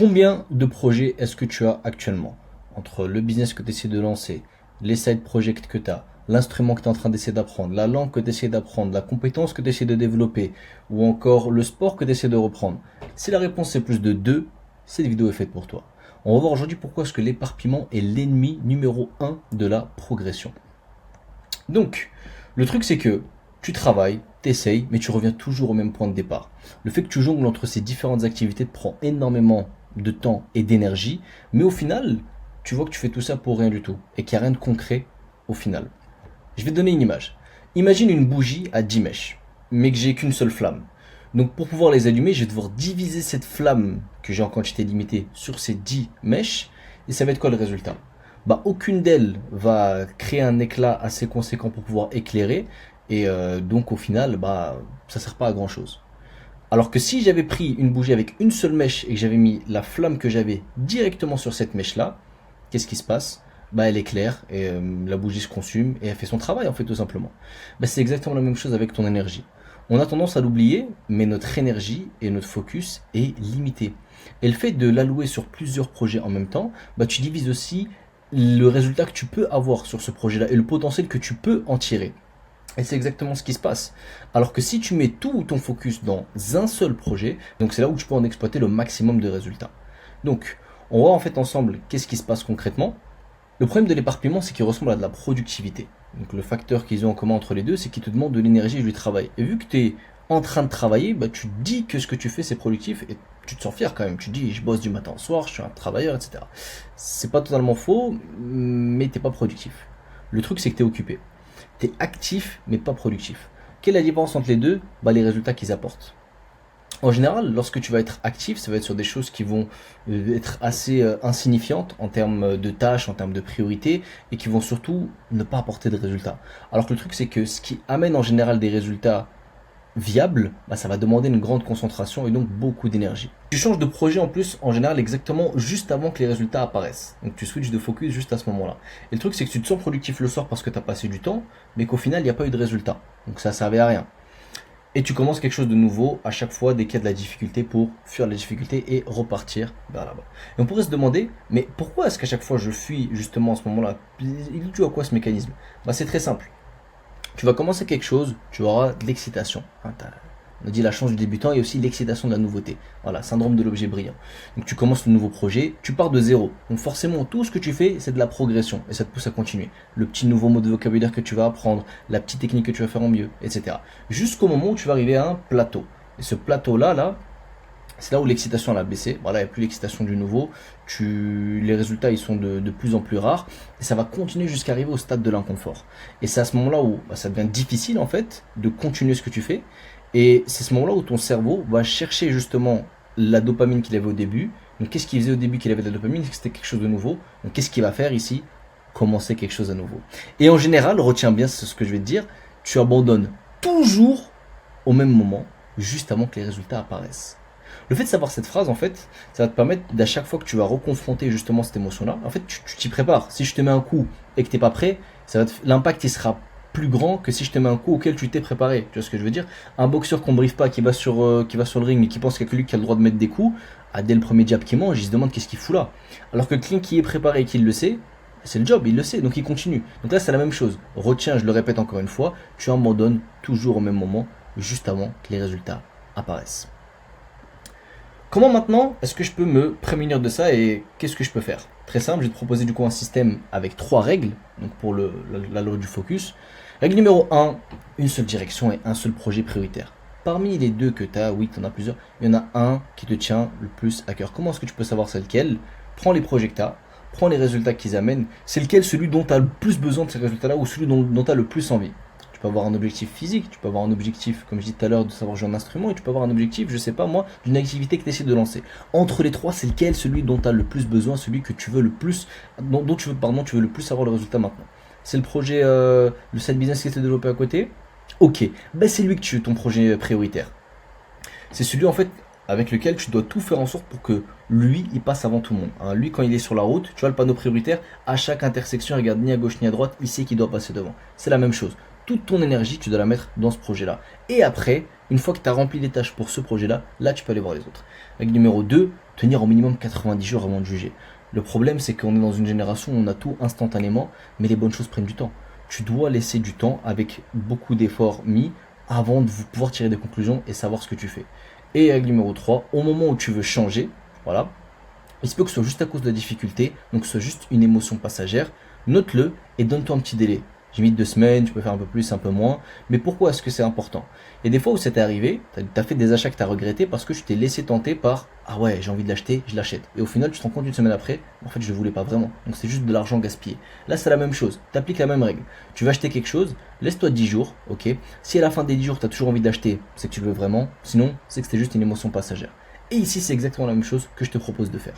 Combien de projets est-ce que tu as actuellement? Entre le business que tu essaies de lancer, les side projects que tu as, l'instrument que tu es en train d'essayer d'apprendre, la langue que tu essaies d'apprendre, la compétence que tu essaies de développer, ou encore le sport que tu essaies de reprendre. Si la réponse est plus de 2, cette vidéo est faite pour toi. On va voir aujourd'hui pourquoi est-ce que l'éparpillement est l'ennemi numéro un de la progression. Donc, le truc c'est que tu travailles, t'essayes, mais tu reviens toujours au même point de départ. Le fait que tu jongles entre ces différentes activités te prend énormément de temps et d'énergie, mais au final, tu vois que tu fais tout ça pour rien du tout et qu'il n'y a rien de concret au final. Je vais te donner une image. Imagine une bougie à 10 mèches, mais que j'ai qu'une seule flamme. Donc pour pouvoir les allumer, je vais devoir diviser cette flamme que j'ai en quantité limitée sur ces 10 mèches, et ça va être quoi le résultat? Aucune d'elles va créer un éclat assez conséquent pour pouvoir éclairer, et donc au final, ça sert pas à grand chose. Alors que si j'avais pris une bougie avec une seule mèche et que j'avais mis la flamme que j'avais directement sur cette mèche-là, qu'est-ce qui se passe? Elle éclaire et la bougie se consume et elle fait son travail en fait tout simplement. C'est exactement la même chose avec ton énergie. On a tendance à l'oublier, mais notre énergie et notre focus est limité. Et le fait de l'allouer sur plusieurs projets en même temps, tu divises aussi le résultat que tu peux avoir sur ce projet-là et le potentiel que tu peux en tirer. Et c'est exactement ce qui se passe. Alors que si tu mets tout ton focus dans un seul projet, donc c'est là où tu peux en exploiter le maximum de résultats. Donc, on va en fait ensemble qu'est-ce qui se passe concrètement. Le problème de l'éparpillement, c'est qu'il ressemble à de la productivité. Donc le facteur qu'ils ont en commun entre les deux, c'est qu'ils te demandent de l'énergie et du travail. Et vu que tu es en train de travailler, tu te dis que ce que tu fais c'est productif et tu te sens fier quand même. Tu te dis je bosse du matin au soir, je suis un travailleur, etc. C'est pas totalement faux, mais t'es pas productif. Le truc c'est que tu es occupé. Tu es actif mais pas productif. Quelle est la différence entre les deux? Les résultats qu'ils apportent. En général, lorsque tu vas être actif, ça va être sur des choses qui vont être assez insignifiantes en termes de tâches, en termes de priorités, et qui vont surtout ne pas apporter de résultats. Alors que le truc, c'est que ce qui amène en général des résultats viables, ça va demander une grande concentration et donc beaucoup d'énergie. Tu changes de projet en plus, en général, exactement juste avant que les résultats apparaissent. Donc tu switches de focus juste à ce moment-là. Et le truc, c'est que tu te sens productif le soir parce que tu as passé du temps, mais qu'au final, il n'y a pas eu de résultat. Donc ça ne servait à rien. Et tu commences quelque chose de nouveau à chaque fois dès qu'il y a de la difficulté pour fuir la difficulté et repartir vers là-bas. Et on pourrait se demander, mais pourquoi est-ce qu'à chaque fois je fuis justement à ce moment-là? Il est dû à quoi ce mécanisme? C'est très simple. Tu vas commencer quelque chose, tu auras de l'excitation. On a dit la chance du débutant et aussi l'excitation de la nouveauté. Voilà, syndrome de l'objet brillant. Donc tu commences le nouveau projet, tu pars de zéro. Donc forcément, tout ce que tu fais, c'est de la progression et ça te pousse à continuer. Le petit nouveau mot de vocabulaire que tu vas apprendre, la petite technique que tu vas faire en mieux, etc. Jusqu'au moment où tu vas arriver à un plateau. Et ce plateau-là, c'est là où l'excitation a baissé. Voilà, il n'y a plus l'excitation du nouveau. Les résultats, ils sont de plus en plus rares. Et ça va continuer jusqu'à arriver au stade de l'inconfort. Et c'est à ce moment-là où ça devient difficile, en fait, de continuer ce que tu fais. Et c'est ce moment-là où ton cerveau va chercher justement la dopamine qu'il avait au début. Donc qu'est-ce qu'il faisait au début qu'il avait de la dopamine? C'était quelque chose de nouveau. Donc qu'est-ce qu'il va faire ici? Commencer quelque chose à nouveau. Et en général, retiens bien ce que je vais te dire, tu abandonnes toujours au même moment, juste avant que les résultats apparaissent. Le fait de savoir cette phrase, en fait, ça va te permettre d'à chaque fois que tu vas reconfronter justement cette émotion-là, en fait, tu t'y prépares. Si je te mets un coup et que tu n'es pas prêt, l'impact il sera plus grand que si je te mets un coup auquel tu t'es préparé. Tu vois ce que je veux dire? Un boxeur qu'on briefe pas, qui va sur le ring, mais qui pense qu'il y a que lui qui a le droit de mettre des coups, dès le premier jab qu'il mange, il se demande qu'est-ce qu'il fout là. Alors que quelqu'un qui est préparé et qui le sait, c'est le job, il le sait, donc il continue. Donc là, c'est la même chose. Retiens, je le répète encore une fois, tu abandonnes toujours au même moment, juste avant que les résultats apparaissent. Comment maintenant est-ce que je peux me prémunir de ça et qu'est-ce que je peux faire? Très simple, je vais te proposer du coup un système avec 3 règles, donc pour la loi du focus. Règle numéro 1, une seule direction et un seul projet prioritaire. Parmi les deux que tu as, oui, tu en as plusieurs, il y en a un qui te tient le plus à cœur. Comment est-ce que tu peux savoir c'est lequel? Prends les projets que tu as, prends les résultats qu'ils amènent. C'est lequel celui dont tu as le plus besoin de ces résultats-là ou celui dont tu as le plus envie? Tu peux avoir un objectif physique, tu peux avoir un objectif, comme je disais tout à l'heure, de savoir jouer un instrument, et tu peux avoir un objectif, je sais pas moi, d'une activité que tu essaies de lancer. Entre les trois, c'est lequel celui dont tu as le plus besoin, celui que tu veux le plus, dont tu veux le plus avoir le résultat maintenant? C'est le projet, le side business qui s'est développé à côté? Ok, c'est lui que tu veux, ton projet prioritaire. C'est celui en fait avec lequel tu dois tout faire en sorte pour que lui, il passe avant tout le monde. Lui, quand il est sur la route, tu vois le panneau prioritaire, à chaque intersection, il regarde ni à gauche ni à droite, il sait qu'il doit passer devant. C'est la même chose. Toute ton énergie, tu dois la mettre dans ce projet-là. Et après, une fois que tu as rempli les tâches pour ce projet-là, là, tu peux aller voir les autres. Règle numéro 2, tenir au minimum 90 jours avant de juger. Le problème, c'est qu'on est dans une génération où on a tout instantanément, mais les bonnes choses prennent du temps. Tu dois laisser du temps avec beaucoup d'efforts mis avant de pouvoir tirer des conclusions et savoir ce que tu fais. Et règle numéro 3, au moment où tu veux changer, voilà, il se peut que ce soit juste à cause de la difficulté, donc que ce soit juste une émotion passagère, note-le et donne-toi un petit délai. J'ai mis 2 semaines, tu peux faire un peu plus, un peu moins, mais pourquoi est-ce que c'est important? Il y a des fois où c'est arrivé, tu as fait des achats que tu as regrettés parce que tu t'es laissé tenter par ah ouais, j'ai envie de l'acheter, je l'achète. Et au final, tu te rends compte une semaine après, en fait, je ne voulais pas vraiment. Donc c'est juste de l'argent gaspillé. Là, c'est la même chose, tu appliques la même règle. Tu vas acheter quelque chose, laisse-toi 10 jours, ok? Si à la fin des 10 jours, tu as toujours envie d'acheter, c'est que tu le veux vraiment, sinon, c'est que c'était juste une émotion passagère. Et ici, c'est exactement la même chose que je te propose de faire.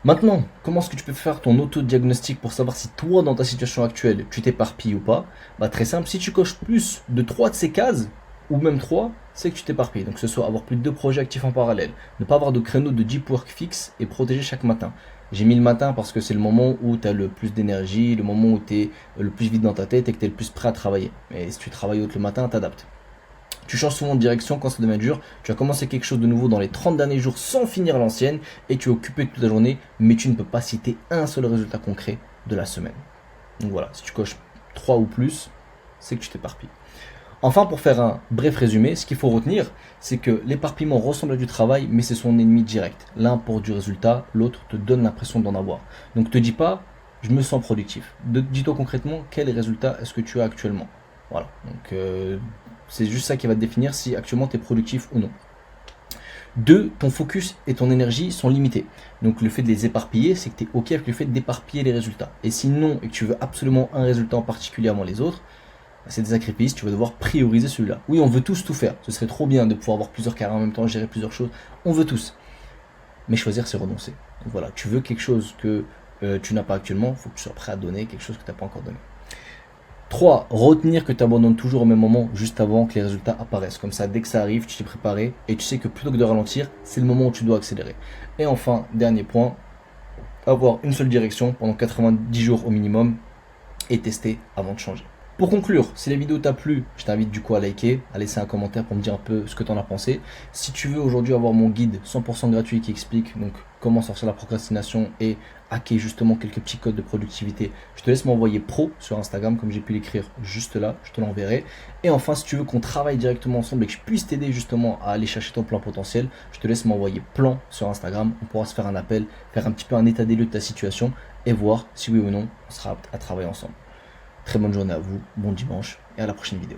Maintenant, comment est-ce que tu peux faire ton auto-diagnostic pour savoir si toi, dans ta situation actuelle, tu t'éparpilles ou pas? Bah très simple, si tu coches plus de 3 de ces cases, ou même 3, c'est que tu t'éparpilles. Donc que ce soit avoir plus de 2 projets actifs en parallèle, ne pas avoir de créneau de deep work fixe et protéger chaque matin. J'ai mis le matin parce que c'est le moment où tu as le plus d'énergie, le moment où tu es le plus vide dans ta tête et que tu es le plus prêt à travailler. Mais si tu travailles autre le matin, t'adaptes. Tu changes souvent de direction quand ça devient dur. Tu as commencé quelque chose de nouveau dans les 30 derniers jours sans finir l'ancienne et tu es occupé toute la journée, mais tu ne peux pas citer un seul résultat concret de la semaine. Donc voilà, si tu coches 3 ou plus, c'est que tu t'éparpilles. Enfin, pour faire un bref résumé, ce qu'il faut retenir, c'est que l'éparpillement ressemble à du travail, mais c'est son ennemi direct. L'un pour du résultat, l'autre te donne l'impression d'en avoir. Donc te dis pas, je me sens productif. Dis-toi concrètement, quel résultat est-ce que tu as actuellement. Voilà, donc c'est juste ça qui va te définir si actuellement tu es productif ou non. 2, ton focus et ton énergie sont limités. Donc le fait de les éparpiller, c'est que tu es OK avec le fait d'éparpiller les résultats. Et sinon, et que tu veux absolument un résultat en particulier avant les autres, c'est des sacrifices, tu vas devoir prioriser celui-là. Oui, on veut tous tout faire. Ce serait trop bien de pouvoir avoir plusieurs carrières en même temps, gérer plusieurs choses. On veut tous. Mais choisir, c'est renoncer. Donc voilà, tu veux quelque chose que tu n'as pas actuellement, il faut que tu sois prêt à donner quelque chose que tu n'as pas encore donné. 3. Retenir que tu abandonnes toujours au même moment, juste avant que les résultats apparaissent. Comme ça, dès que ça arrive, tu t'es préparé et tu sais que plutôt que de ralentir, c'est le moment où tu dois accélérer. Et enfin, dernier point, avoir une seule direction pendant 90 jours au minimum et tester avant de changer. Pour conclure, si la vidéo t'a plu, je t'invite du coup à liker, à laisser un commentaire pour me dire un peu ce que tu en as pensé. Si tu veux aujourd'hui avoir mon guide 100% gratuit qui explique donc comment sortir la procrastination et hacker justement quelques petits codes de productivité, je te laisse m'envoyer pro sur Instagram comme j'ai pu l'écrire juste là, je te l'enverrai. Et enfin, si tu veux qu'on travaille directement ensemble et que je puisse t'aider justement à aller chercher ton plein potentiel, je te laisse m'envoyer plan sur Instagram. On pourra se faire un appel, faire un petit peu un état des lieux de ta situation et voir si oui ou non on sera apte à travailler ensemble. Très bonne journée à vous, bon dimanche et à la prochaine vidéo.